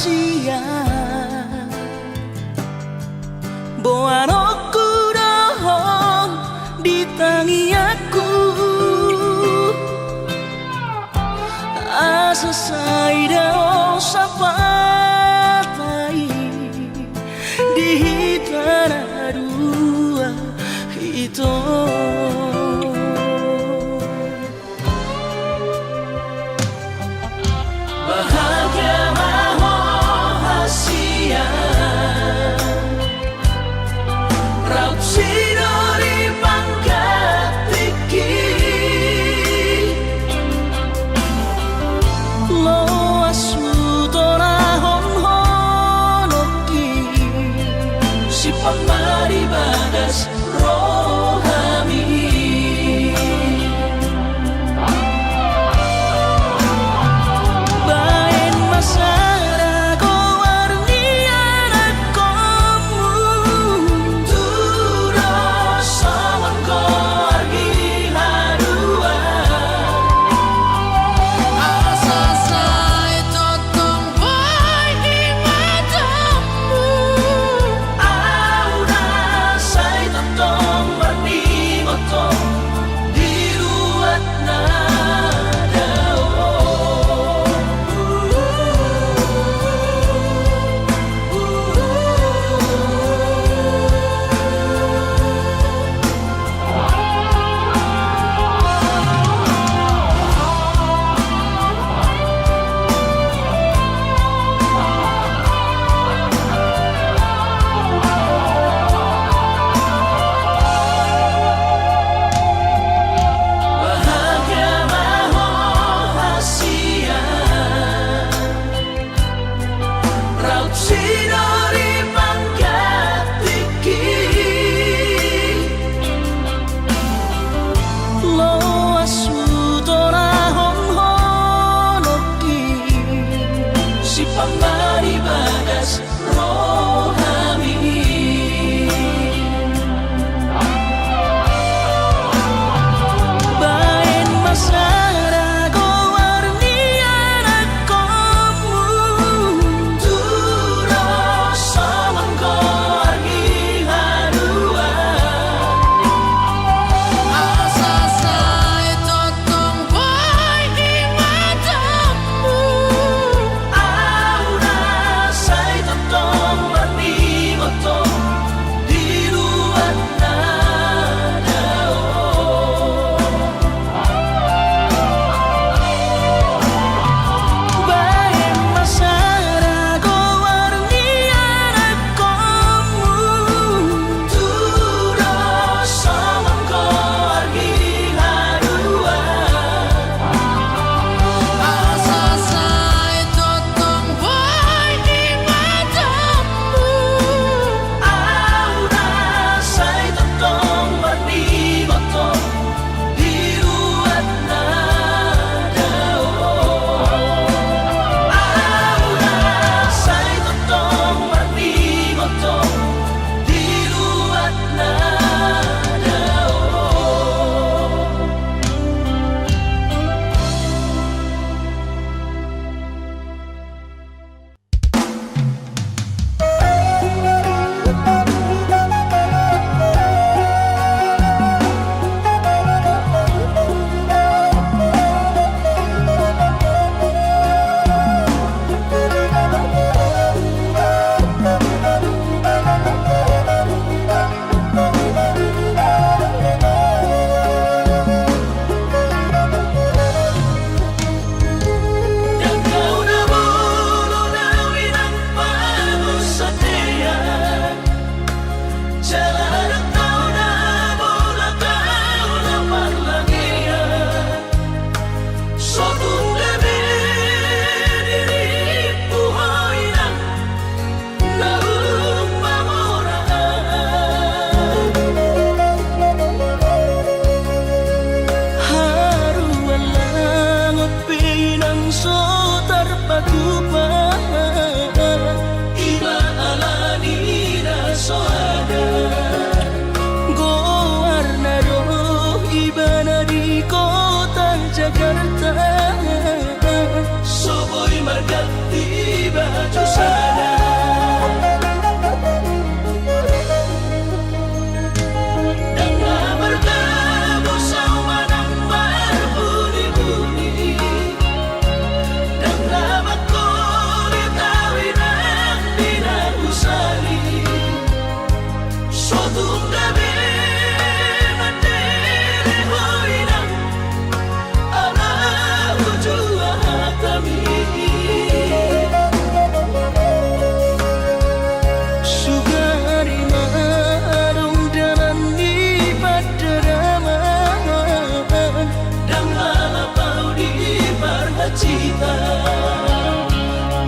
rahasia Boano kurohong di tangi aku Asa saida sapatai di tanah dua itu Bahagia maho hasia Raut sidori pangkat tiki Lo asu tora hon honoki Si pamari bagas rohami Pamari bagas rohami Bain masara go warni anak komu Turo saman go argi hadua Asa saya totong boy di matamu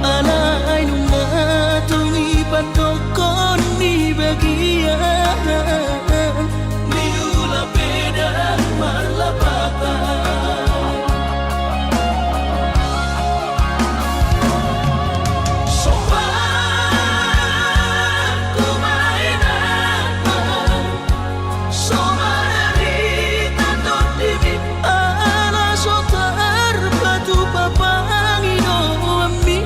Ala ay nungatungi patokon ni bagian miula pedang marlapatan sopan kumainan somarari tatot dimi ala sotar batu papangino ami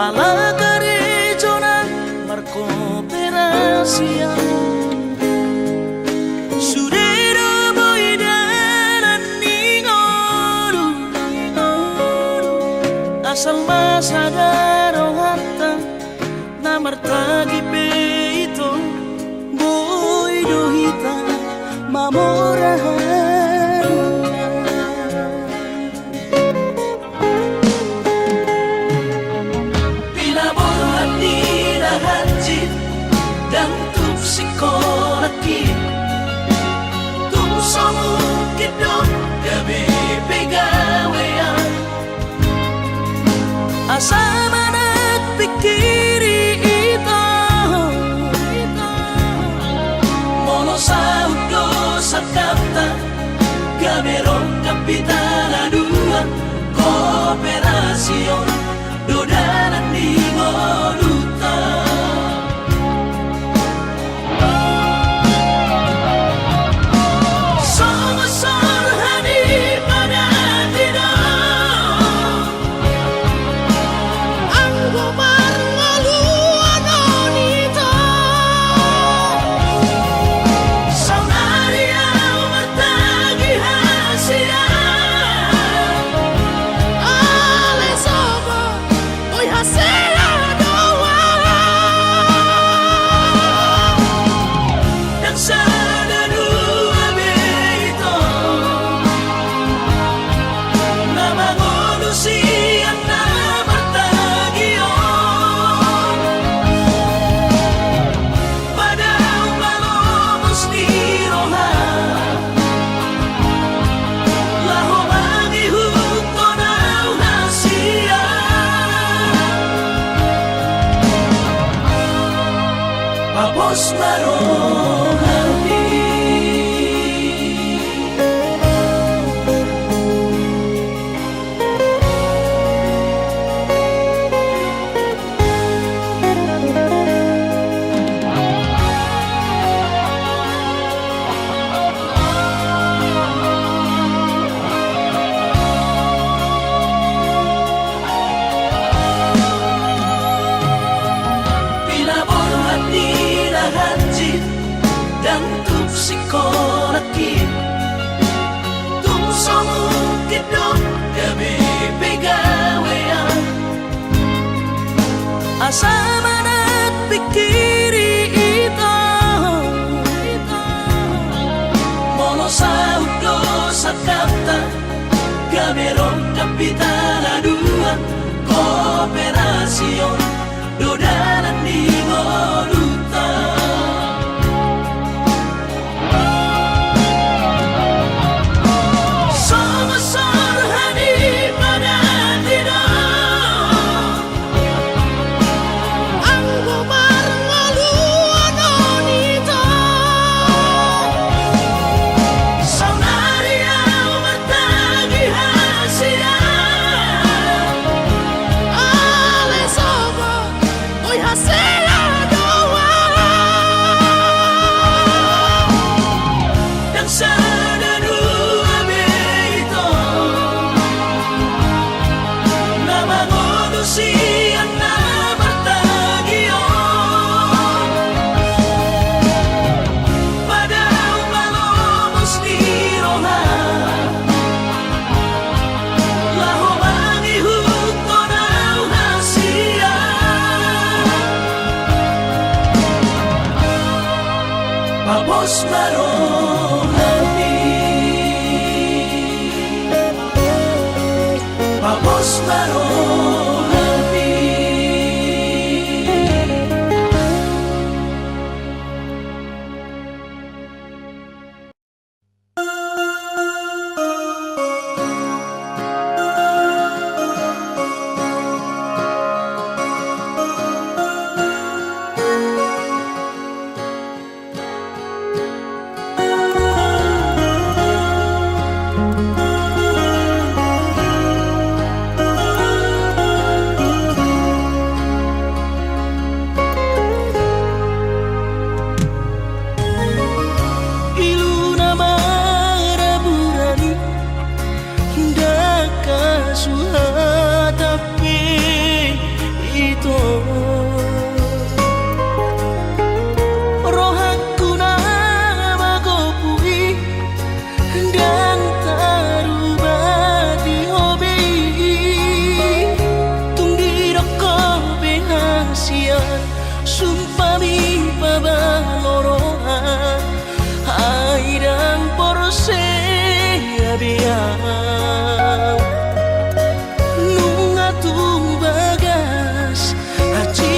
alla gareggiona marco per Asia sudero boidan ningoru asal masadaro hatta namartagi peito boido hita mamorahan operasion dodanan di Moduta. Song-song hadi pada tidak Anggo marmalu anonita Saunaria bertagi hasia Ale sobo Oi hasela doa dan sadadua beito nama manusia na bertagion pada malomos di roha laho magihut ko na hasia Papos marohani Pinaborhat nila hanjit dan tupsikolakit Tumsomukit dong kami pegawean Asa manat pikiri ito Mono sa udo sa kapta Gameron kapitaladuan Kooperasyon dodanan di Moduta Song-song hadi pada tidak Anggo marmalu anonita Saunaria bertagi hasia Ale sobo Oi hasela doa dan sadadua beito nama manusia na bertagion pada malomos di roha laho magihut ko na hasia Papos marohani Papos marohani Iluna maraburani daka suhatapi itu rohaku nama gopui dan tarubati hobi tunggi roko benasian sumpami babalorohan airang porse abiang nunga tu bagas aci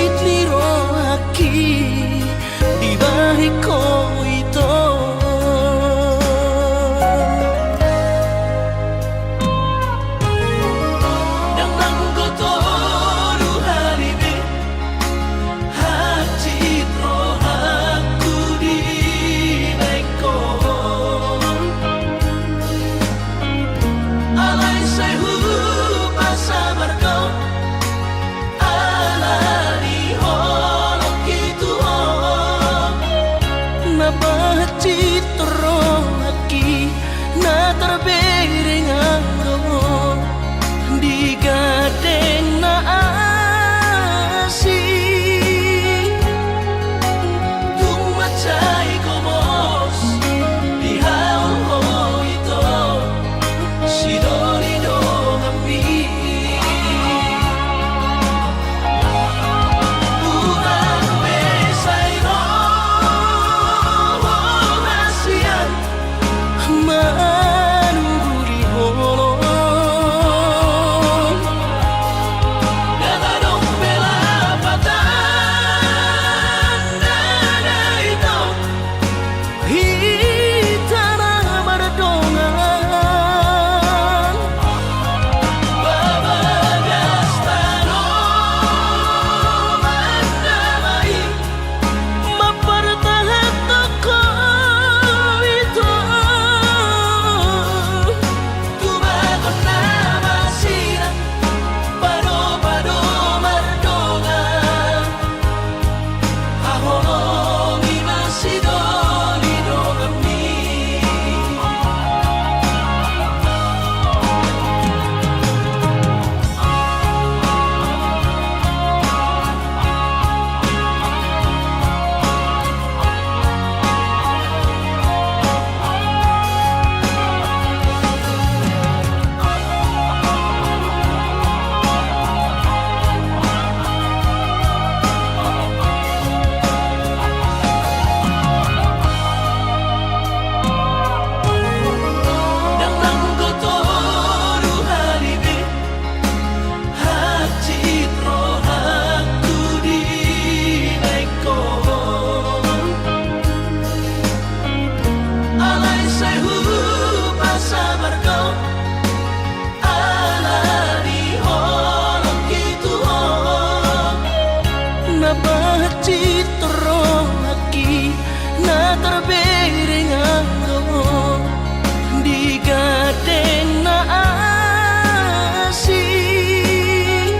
citro laki na terbereng di gadeng na asih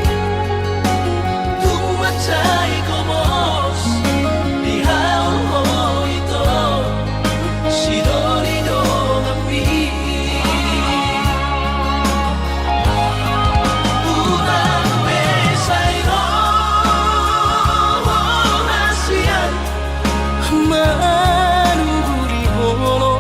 tumacay komos di hao ito si Dorido kami unang besay ro nasiyan manuburi holo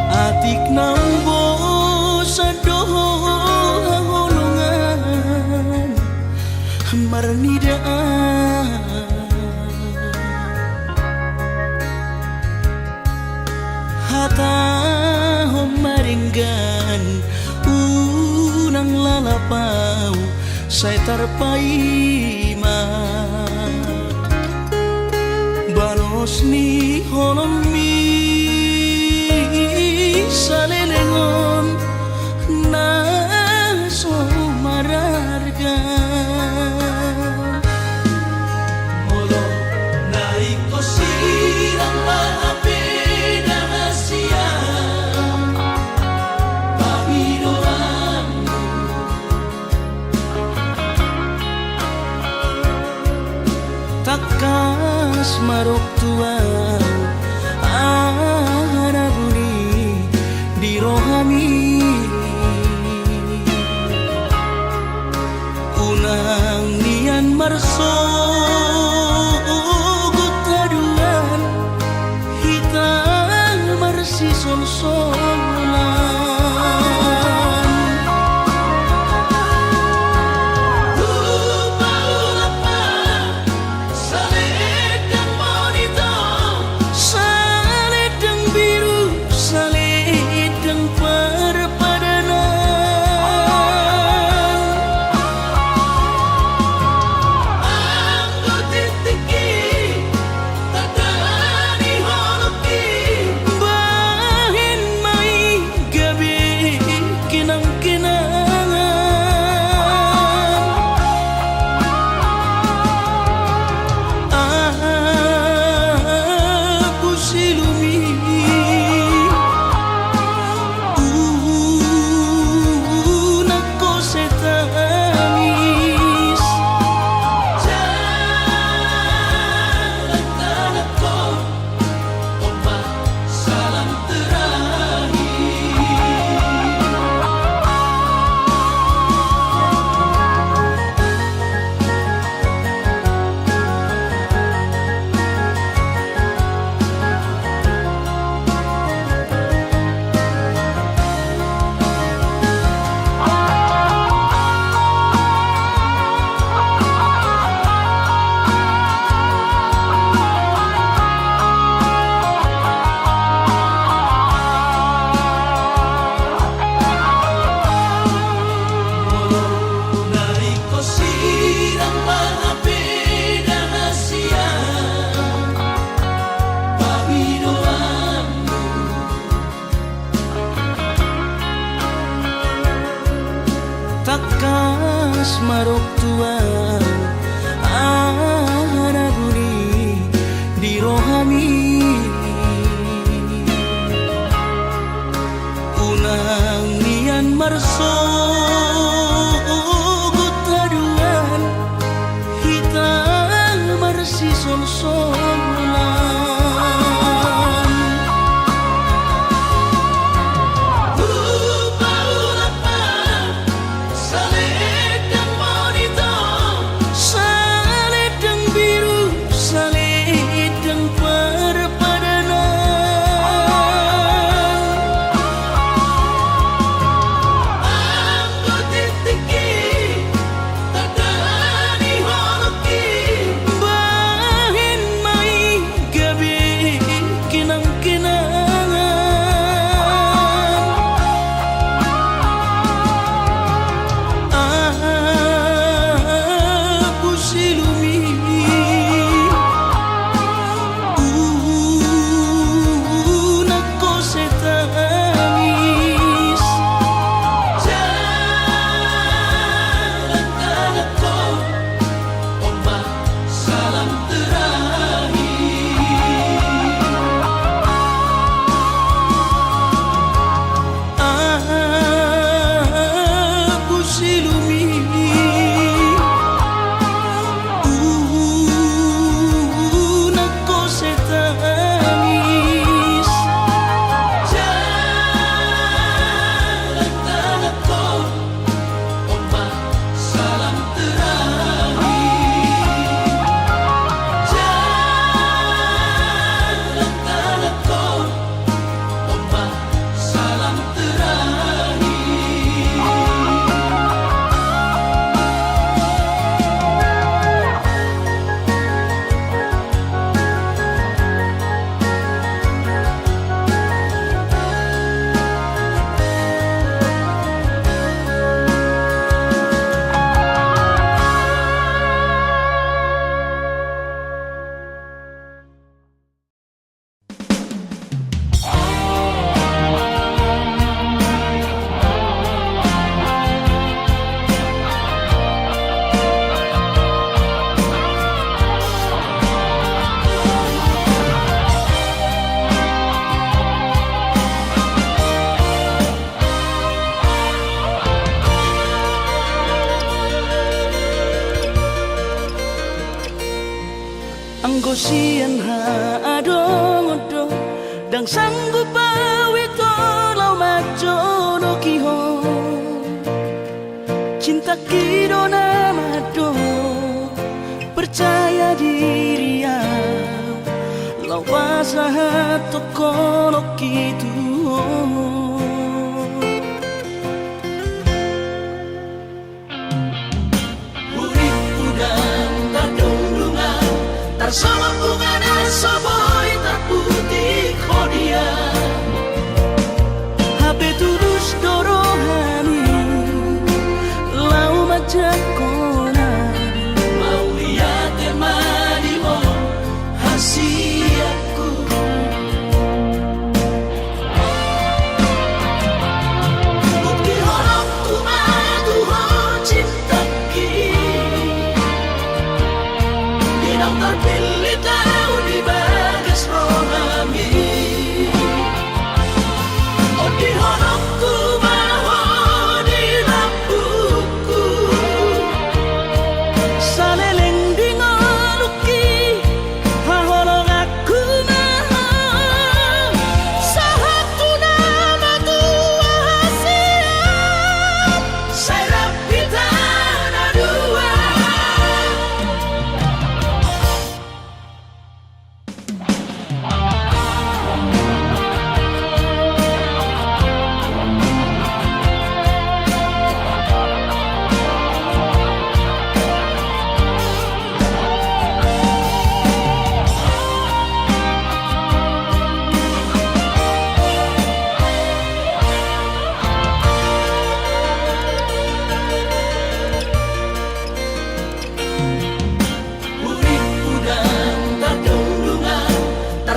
atik nambo sa dohongan marnidaan hata maringgan unang lalapau say tarpaima balos ni honomi salelengon na somararga molo na iko sirang maapin ang asya pabiroan takas marok tuan rohani unang nian marso gutaduan hitam marsi sol-solan bahin may sarok tuan anaguni di rohami unang nian marso gutaduan hitang marsi sol-solan Anggosian ha adong-odong dang sanggup awito lau maco no kiho cinta kido namado percaya diri ya lau wasahat toko kitu sama bunga soboy tak putih kodia HP tulus dorohani lau macam kona mau lihat emani oh hasiaku bukti horok tu madu ho cinta ki dinam terpilih tahu di bagas rohami oh di honokku baho di lampuku saleleng di ngoluki haholong aku maha sahatu nama tua hasil saya pitana dua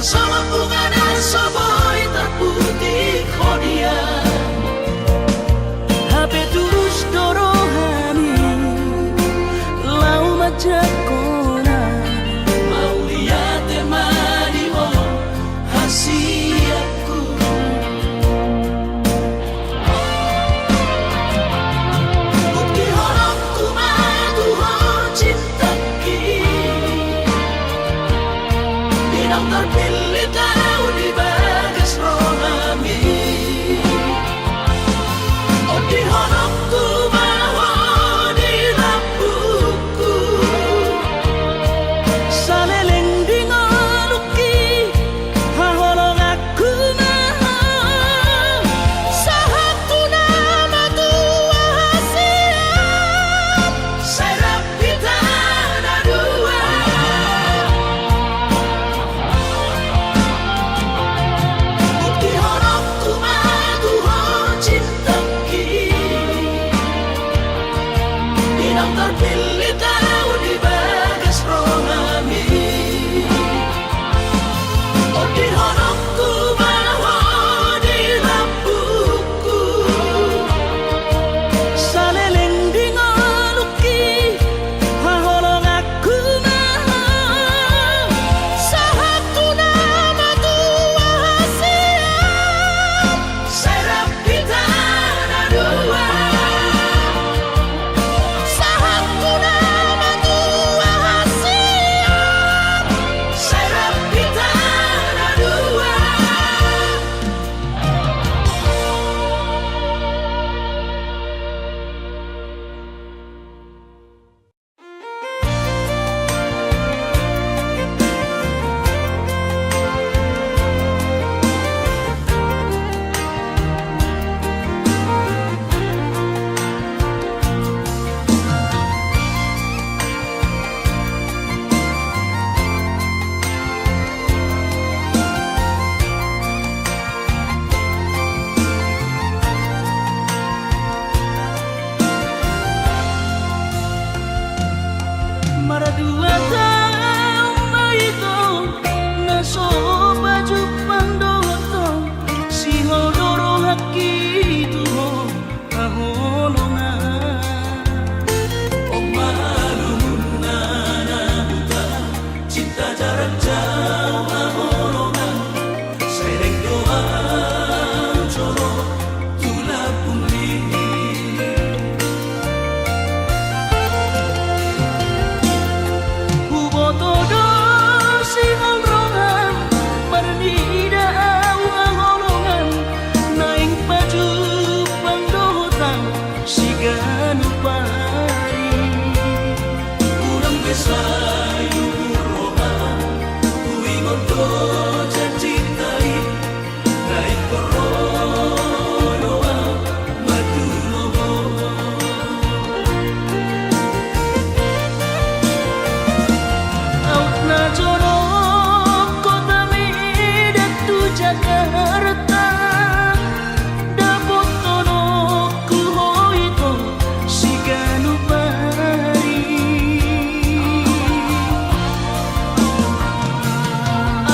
sama bunga dan soboy terputih kodia HP tulus dorohani Jakarta dapot tono ku hoito siganu pari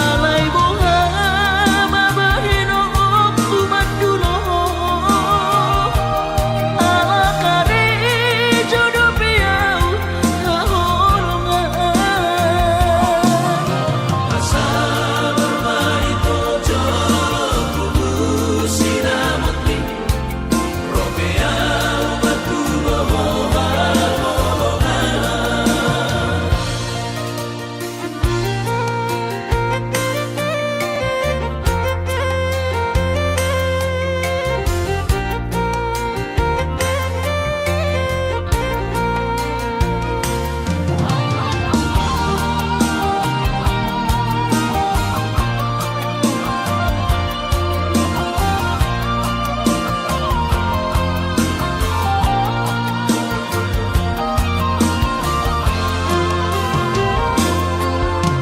alai boha mabahino ku madulo ala kare jodoh piau haholongan asa bermari tojo kubu sinamoti robeau batu boha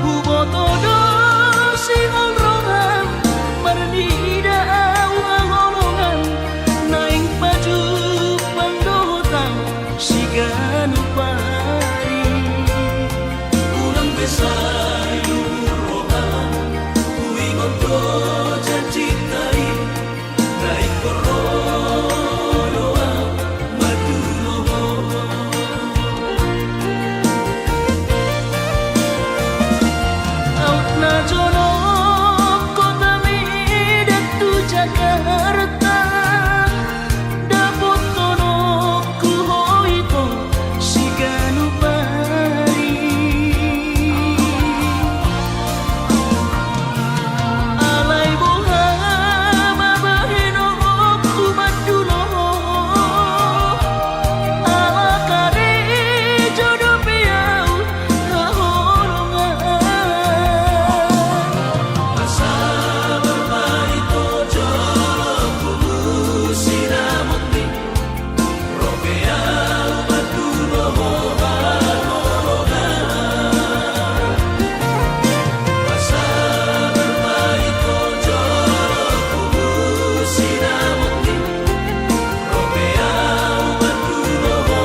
Ubotodo si holrongan marnida awang naing baju pandotan si ganu pari ulang besai rohan kuingon to janji tai naik korodoa madulo out na jono kota midatu Jakarta dapot tono ku hoito siganu pari alai boha mabahino ku madulo ala kare jodoh piau haholongan asa bermari tojo kubu sinamoti robeau batu boha asa bermari tojo kubu sinamoti robeau batu boha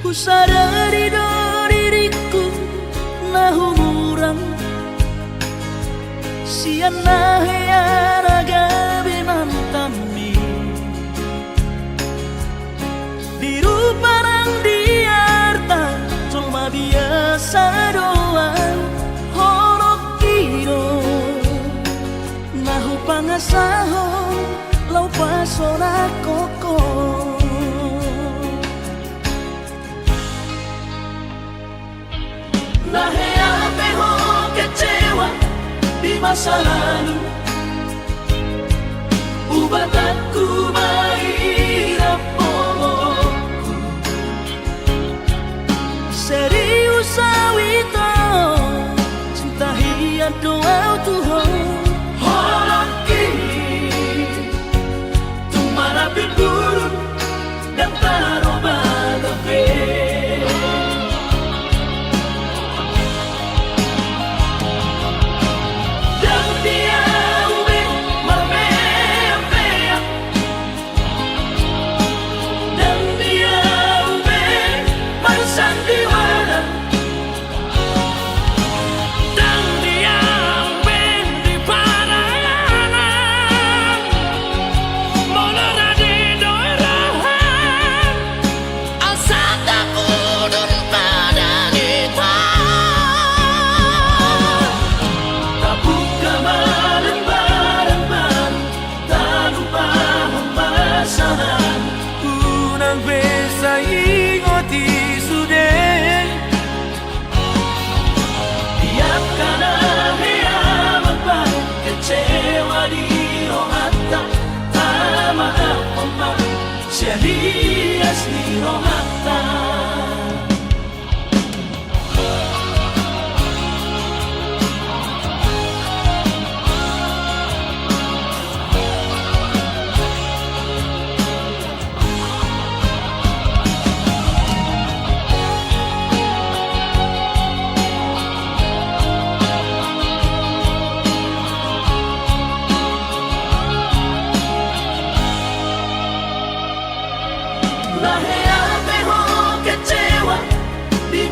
ku sadari do diriku na humurang sian na heyara gabi mantami biru parang diarta cuma biasa doang horok kiro nahu pangasahon lau pasona koko Nahea peho kecewa di masa lalu ubatanku mairap poloku serius awito cinta hian doa Tuhan holoki tumara pingurun dan taroba gabe dan dia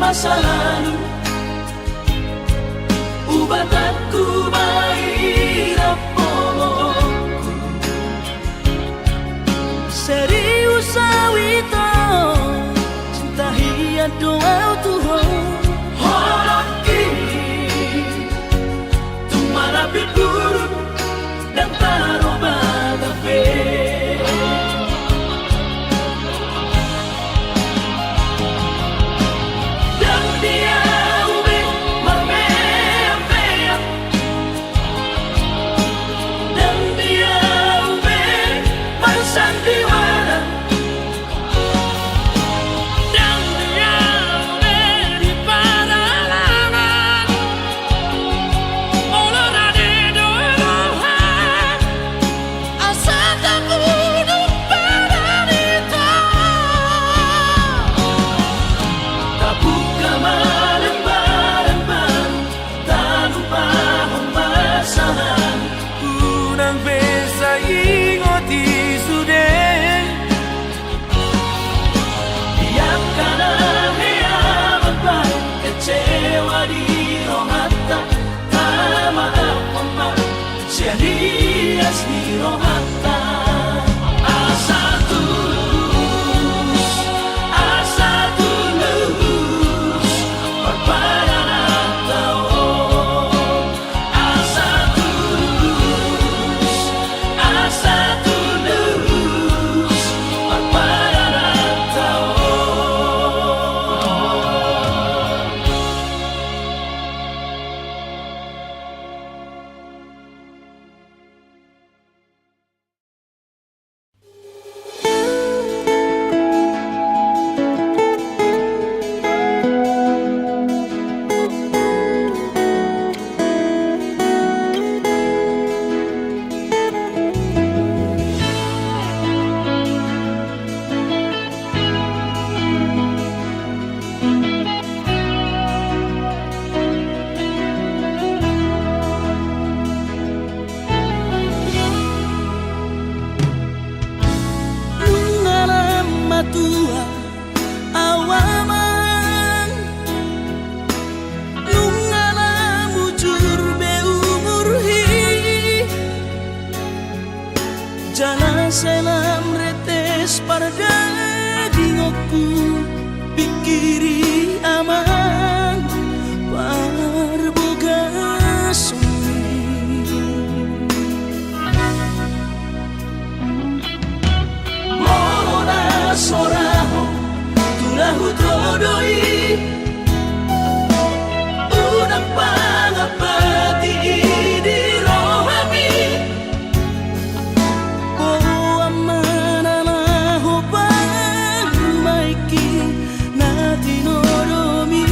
masa lalu. Ubatanku mahirap polongku. Serius awito cinta hian doa Tuhan. Hoki tumarapi buruk dan taroba kafe. Dan dia ube marmea. Dan dia ube marsandiwara. Dan dia di pedalaman Mulai di doa asal kamu pada itu. Kabuka malam-malam baru, tak lupa pemasangan. Unang besa ingoti sudah. Biarkan heaman baru, kecewa di rohata. Tak maaf pemah, sia-sia di rohata. Asa tulus, berbadan atau asa tulus, berbadan atau. Nungalam matua awaman, nungalam ujur be umur hi. Jalan selam retes pada dingokku, pikiri aman parboga sumi. Mona soraho tulahu todoi, unang pangapati di rohami. Oh amana na hopang maiki na tinoromi.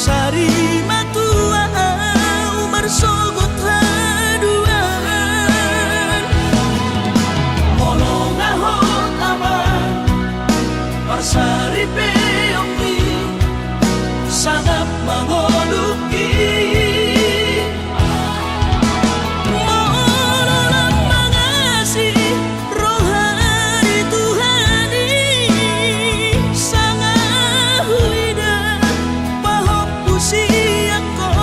sari matua bersogot haduan molong ahot aman parsari peopi sangat mengoluki molang mengasihi rohani Tuhani sangat huida pahop usia kon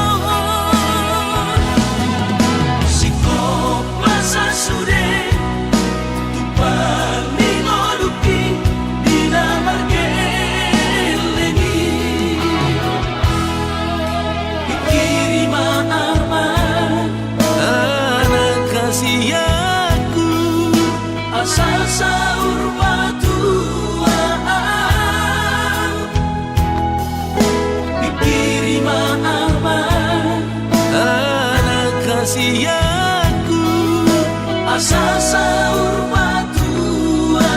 sikop masa sude tupal mingoluki dina margelengi ikirima aman anak kasih aku asal sahur batuaan ikirima aman anak kasih aku asal sahur batuaan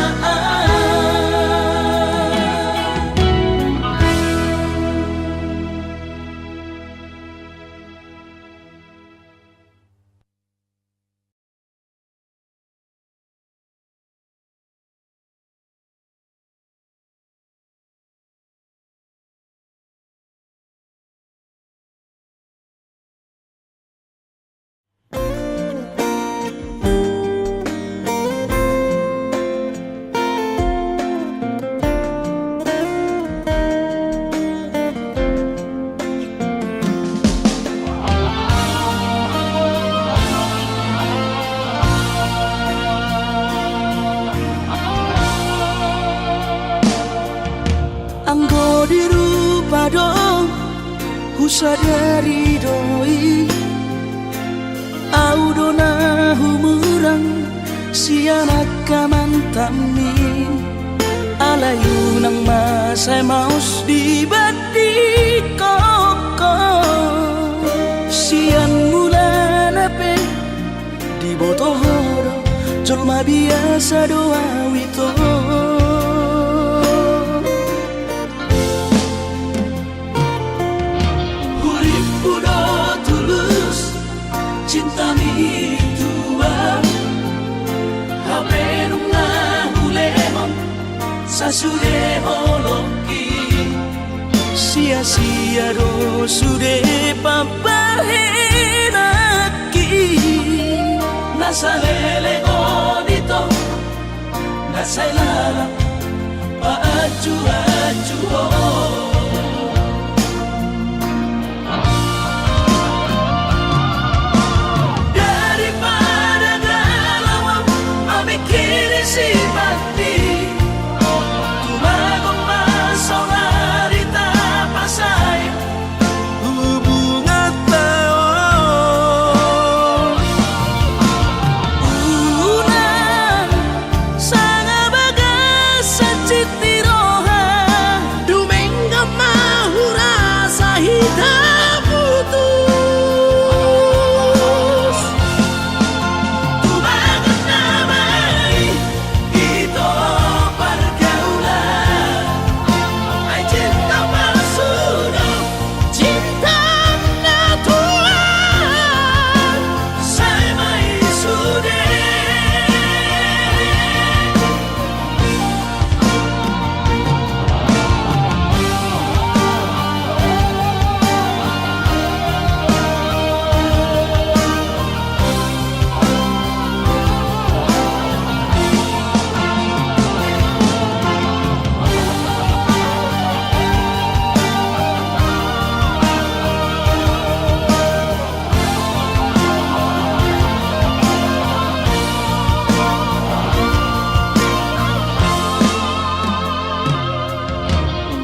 anggo dirupa dong husadari doi audona humurang sianak kamantami alayunang masay maus di badi koko sian mula nape di botohoro colma biasa doa wito cinta mi tua hape nunga hulemon sasude holoki sia-sia do sude papahenaki nasalele odito nasailala paaju-aju kiri simpati tumagong masaulari tapasay hubungan taon unang sanga bagas sa citiroha dumengga mahura sa hitam putus tumagot namay ito pergaulan ay cinta palsu cinta natural saya may sude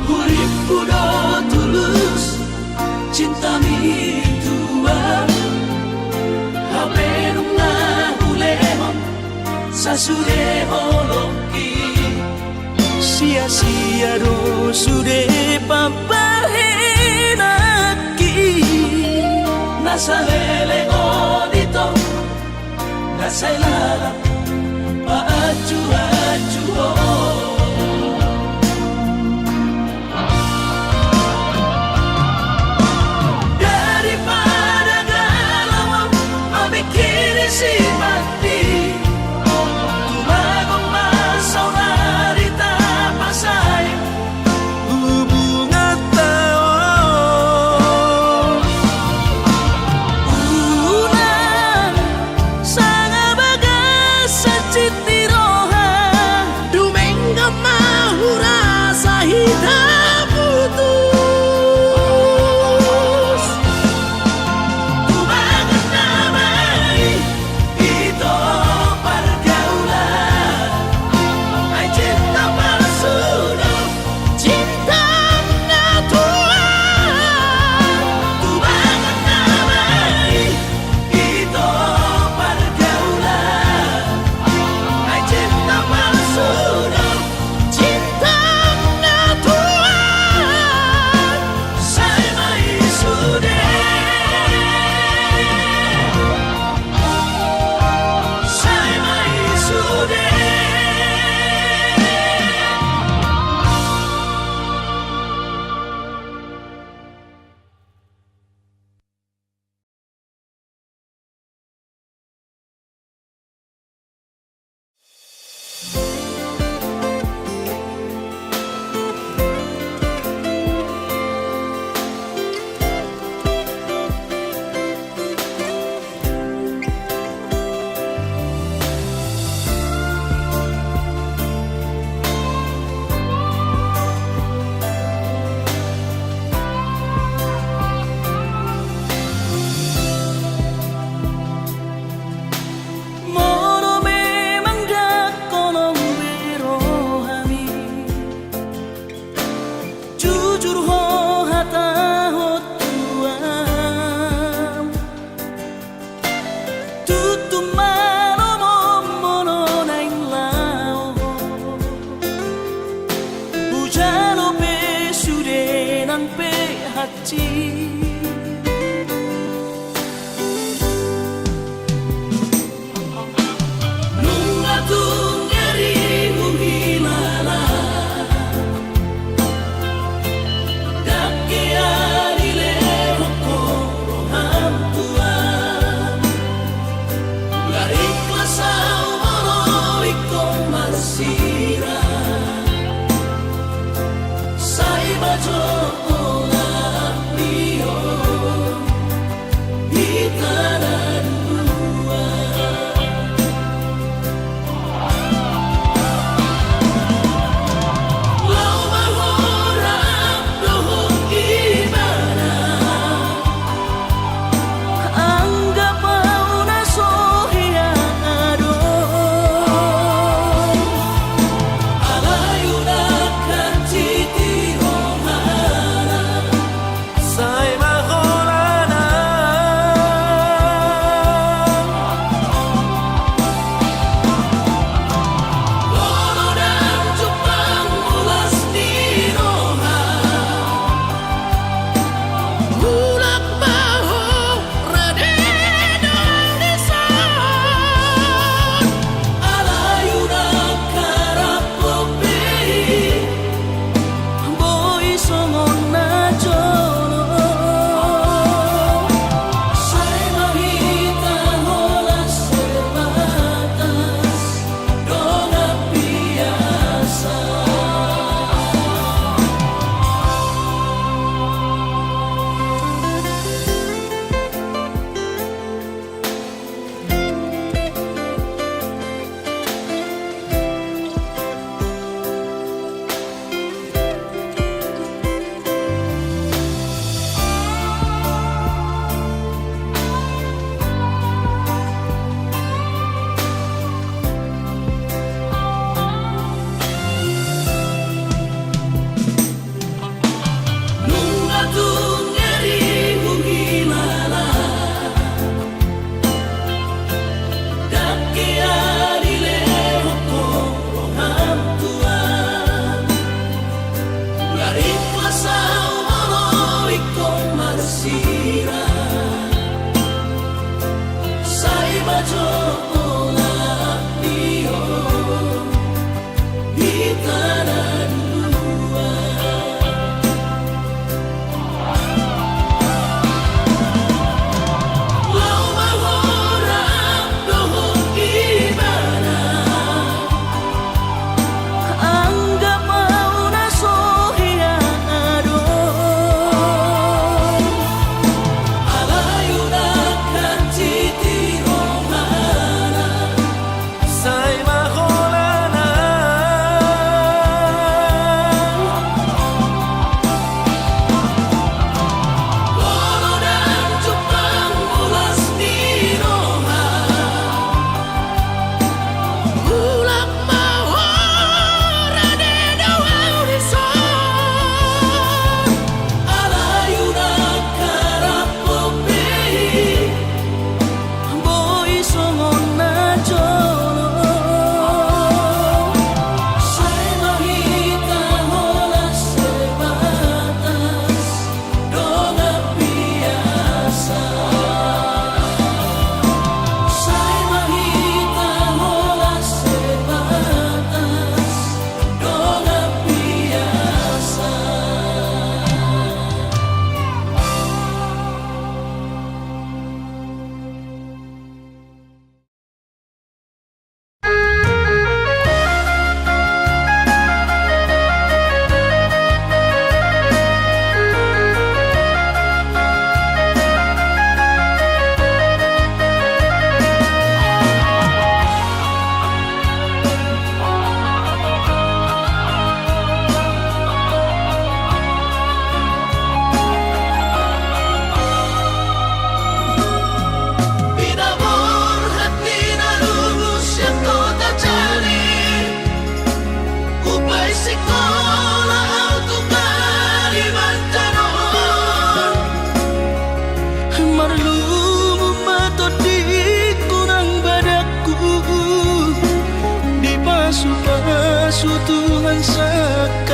Hurip kudo tulus cinta mi tua hape nunga hulemon sasude holoki sia-sia do sude papahenaki nasalele odito nasailala paaju-aju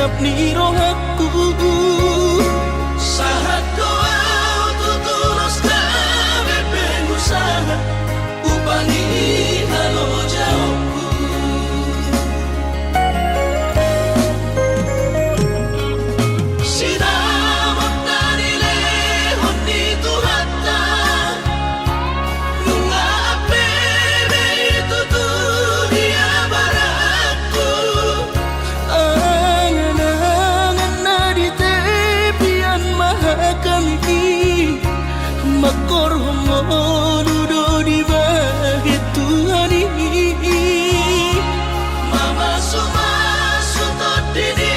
tetap ni rohaku sahat doa tutulus kami pengusaha ubangi halo jauhku sinamot na nilehon ni Tuhata nunga apebe itu dunia baratku angan-angan na di tepian mahakami makor homo dudo di bahit Tuhan mama sumasu tot dini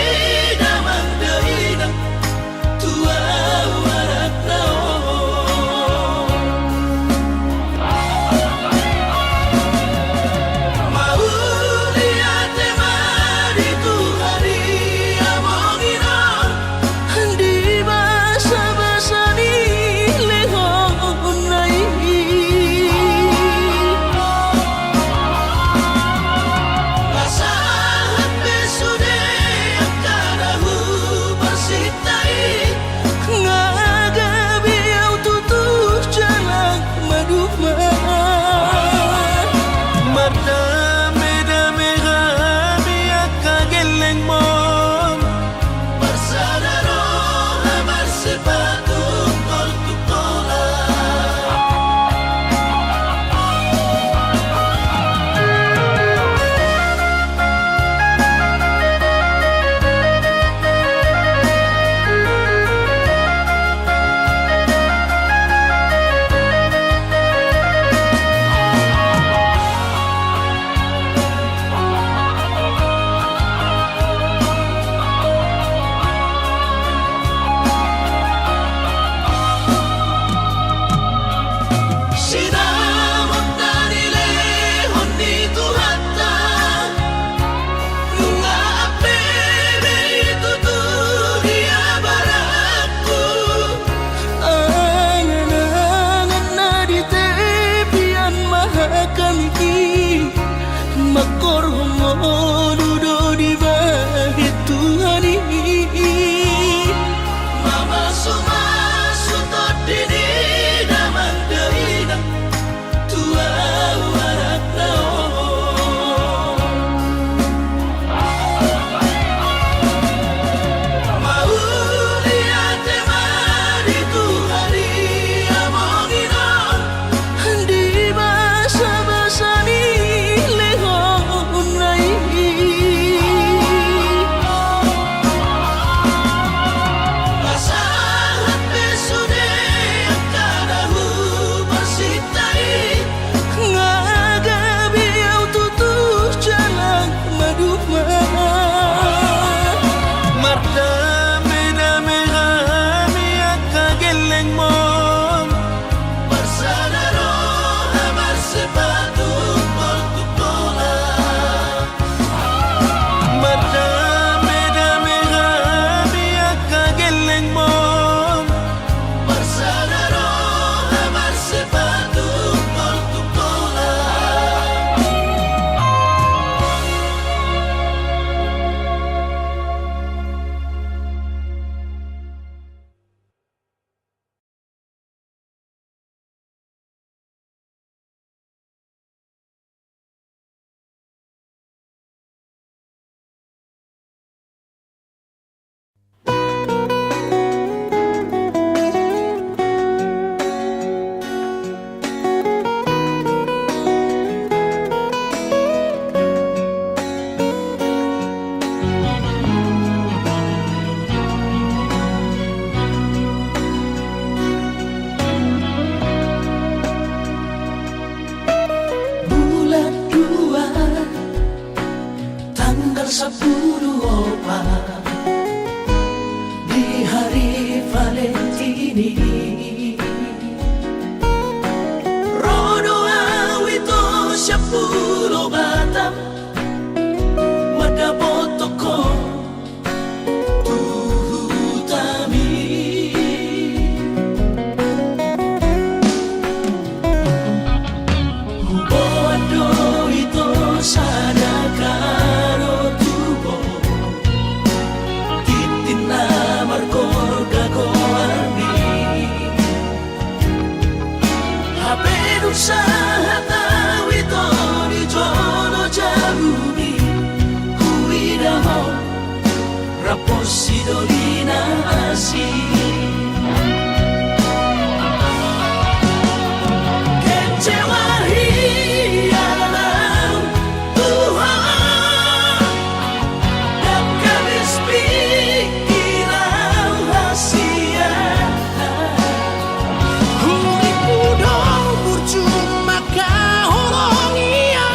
damang deina tua warat mau lihat mari Tuhari amongina di basa-basa ni lehon nai lasahan besude akarahu bersitai ngagabi au tutus jalan maduma Mardame-dame kami akageleng mom bersadaro amar sepatu tol tutola sinamot na nilehon ni Tuhata nunga apebe itu dunia baratku angan-angan na di tepian mahakami makor homo dudo di bahit Tuhan mama sumasu tot dini damang deina tua warat mau lihat mari Tuhari amongina di basa-basa ni lehon nai lasahan besude akarahu bersitai ngagabi au tutus jalan maduma Mardame-dame kami akageleng mom bersadaro amar sepatu tol tutola Mardame-dame kami akageleng mom bersadaro amar sepatu tol tutola berusaha tahu itu di jono jamuni kuidaho raposi dolina asi kecewa hialam Tuhan dan kabis pikiran rahasia Huri kudong percuma kahorong iya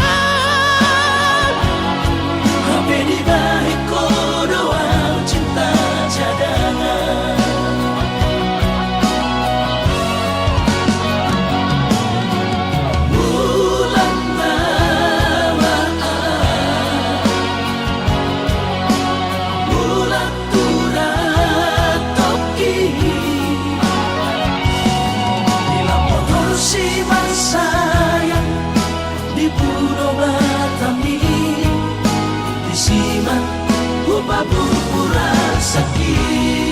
Hape di balik kodoa cinta cadangan Bulan mawaan Bulan turat toki Dilapor kursi sayang di Pulau Batami di Siman Upa Purpura sakit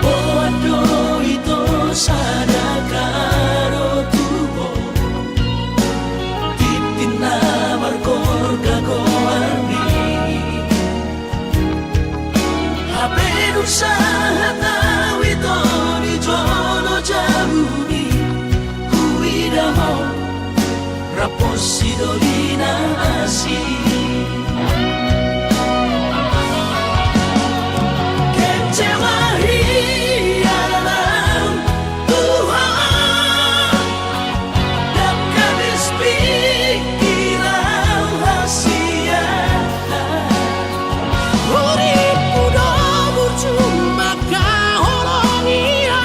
Bodo itu sadakaro tubo Titina markor gagoarni Hape usaha tahu itu di jono jamuni kuidaho raposi dolina asi kecewa hialam Tuhan dan kabis pikiran rahasia Huri kudong percuma kahorong iya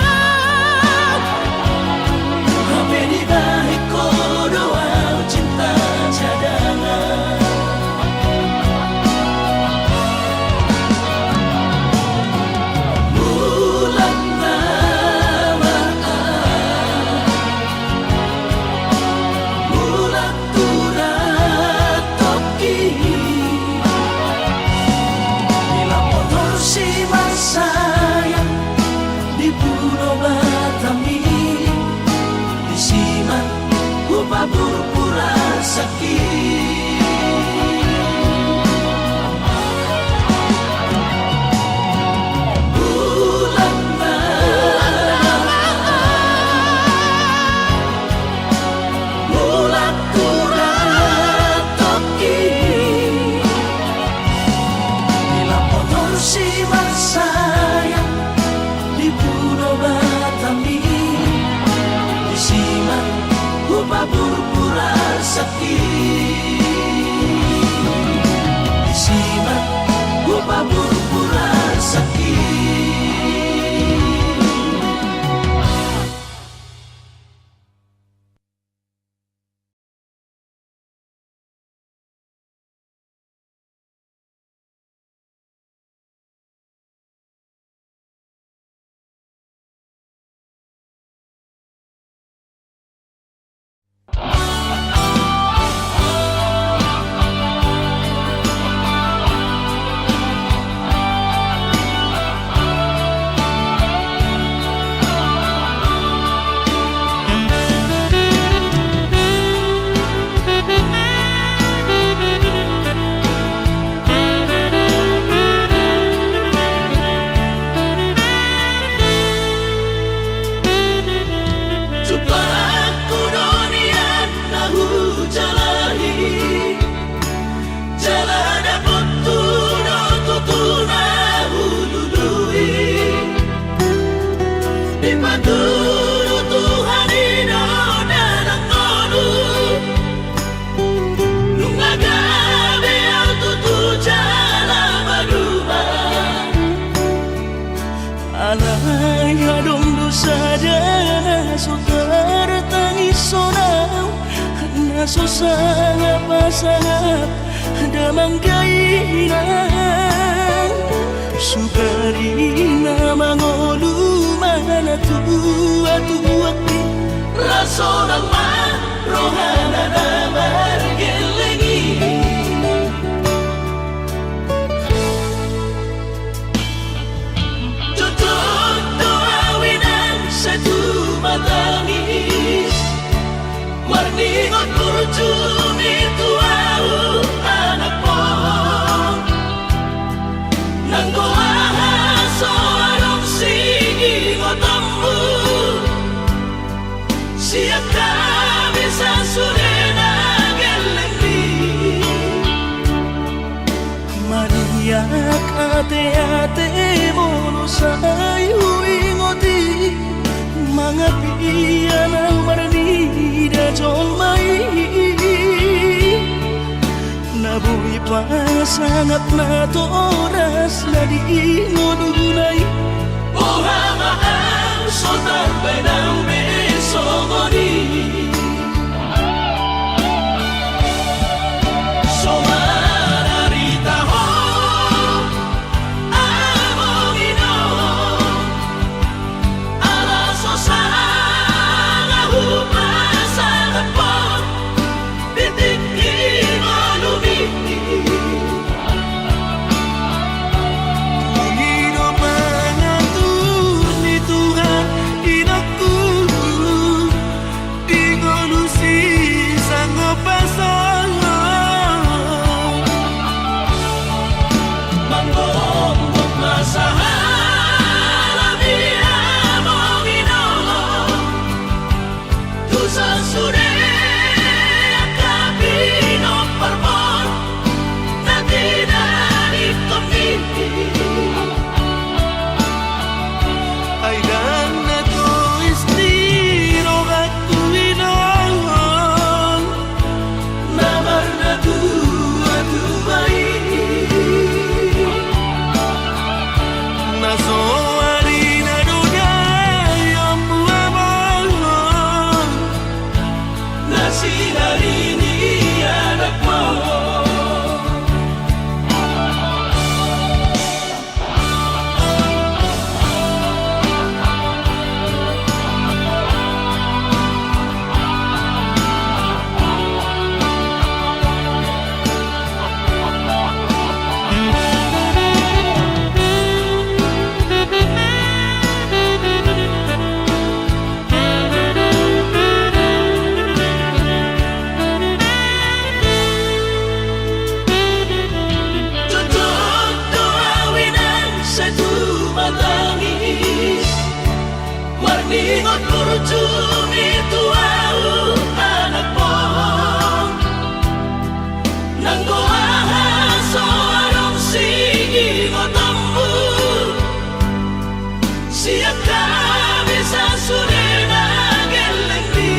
Hape di balik kodoa cinta cadangan Bulan mawaan Bulan turat toki Dilapor kursi sayang di Pulau Batami di Siman Upa Purpura sakit Bulan mawaan Bulan turat toki Dilapor kursi sayang di Pulau Batami di Siman Upa Purpura sakit di Siman Upa Purpura sakit Alay adong dosa dan saudara aso sangat pasangat damang kainan sugarina mangolu mana tua raso nama rohana damar gelengi tutup doa winan satu matangis marningot kurcumi tuau anak mo nanggoa soarong sigi ngotammu siap kami sasurena gelengi Maria ate mono sayu ingoti mangapian marni da jolmai nabui pasangat na toras na di ngodunay Ohama ang sotar benang besomoni Somararita ho amongino ala sosanga hupasangat po titiki molumi Panginoon mangatur ni Tuhan inakku di ngolusi sanggup pasangan Manggong masahala biya mongino Tusa sure akapino parmon na tinari komiti ay dan na to istiro at tuwinangan Namar na tuwa-tuway naso arina dunay ang buwaman na sinarini anak mo Tutup doa winan satu matangis Marningot kurcumi tuau anak mo Nanggoa soarong sigi ngotammu Siap kami sasurena gelengi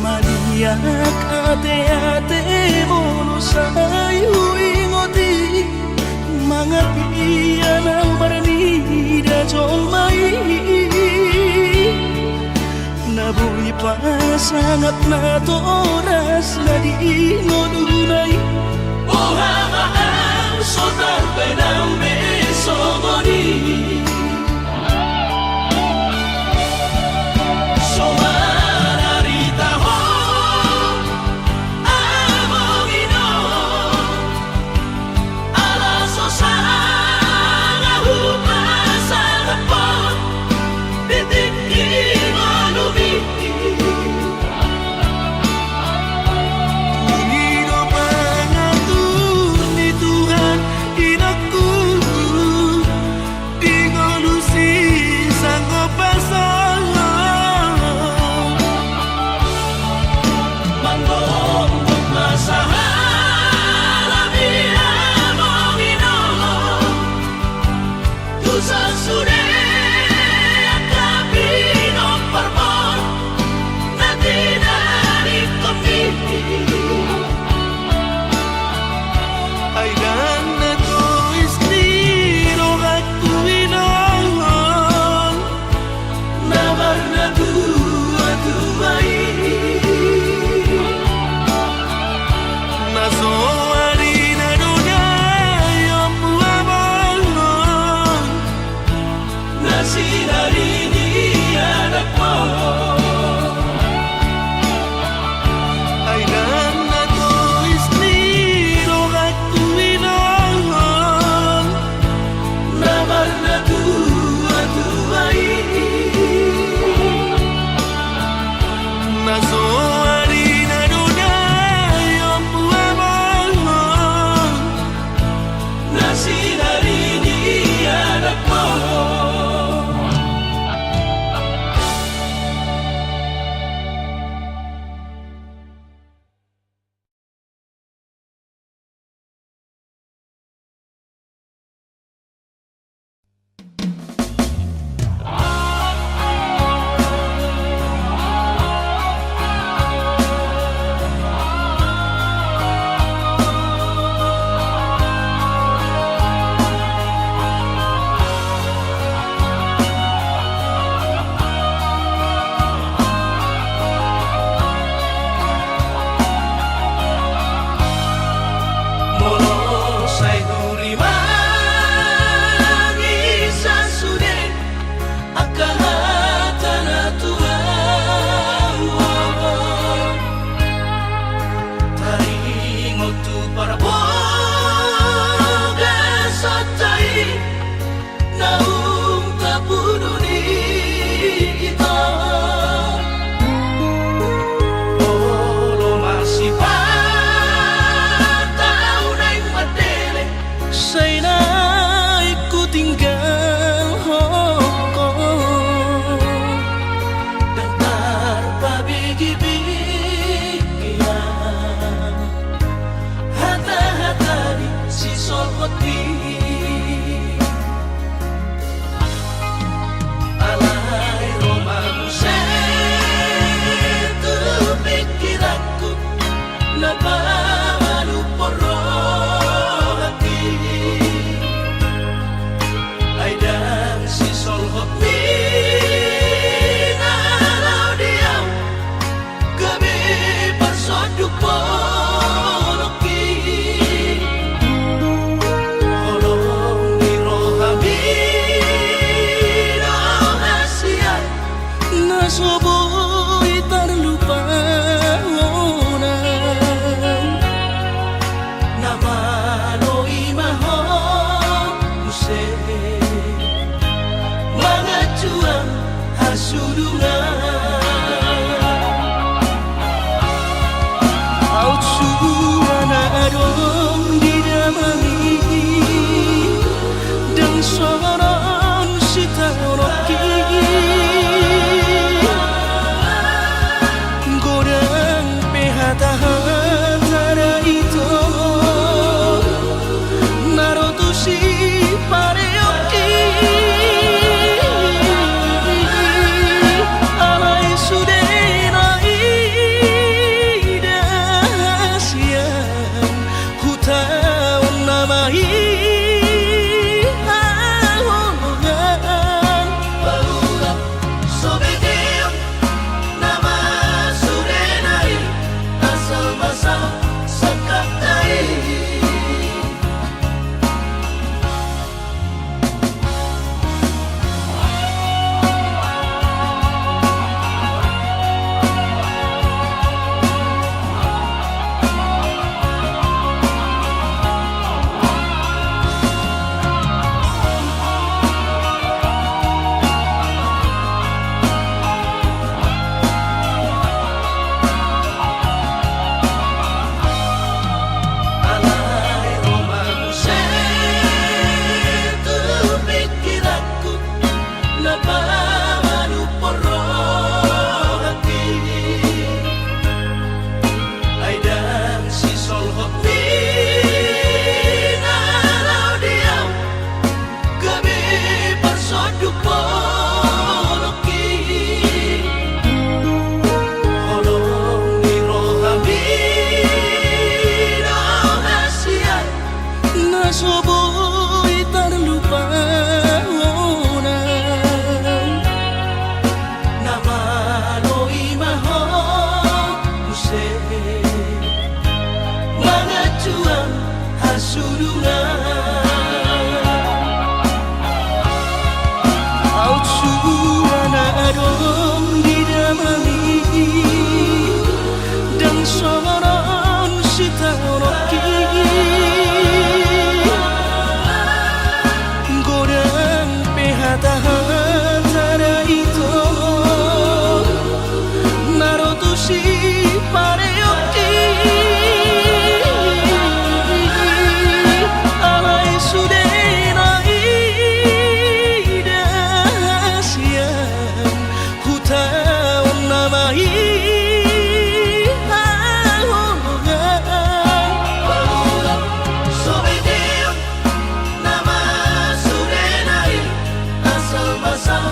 Maria ate mono sayu ingoti mangapian marni da jolmai nabui pasangat na toras na di ngodunay Ohama ang sotar benang besomoni Somararita ho amongino ala sosanga hupasangat po titiki molumi Panginoon mangatur ni Tuhan inakku di ngolusi sanggup pasangan Manggong masahala biya mongino Tusa sure akapino parmon na tinari komiti ay dan na to istiro at tuwinangan Namar na tuwa-tuway hasurungan au suana adong di damani dan soron sitanoki goreng pehata-hata itu narotusi pareoki alai sudena ida siang hutaun namai Barulah sobedim nama surenai asal basal sekatai alai romance tu pikiranku napamanu porro hati ai dan si sol hopi nalau diam gabi persoduk poloki holong di rohami rahasia nasoboy terlupa nama loi maho use mangacuan hasurungan au suana adong di damani dan soron sitanoki goreng pehata-hata itu narotusi pareoki alai sudena ida siang hutaun namai Barulah sobedim nama surenai asal basal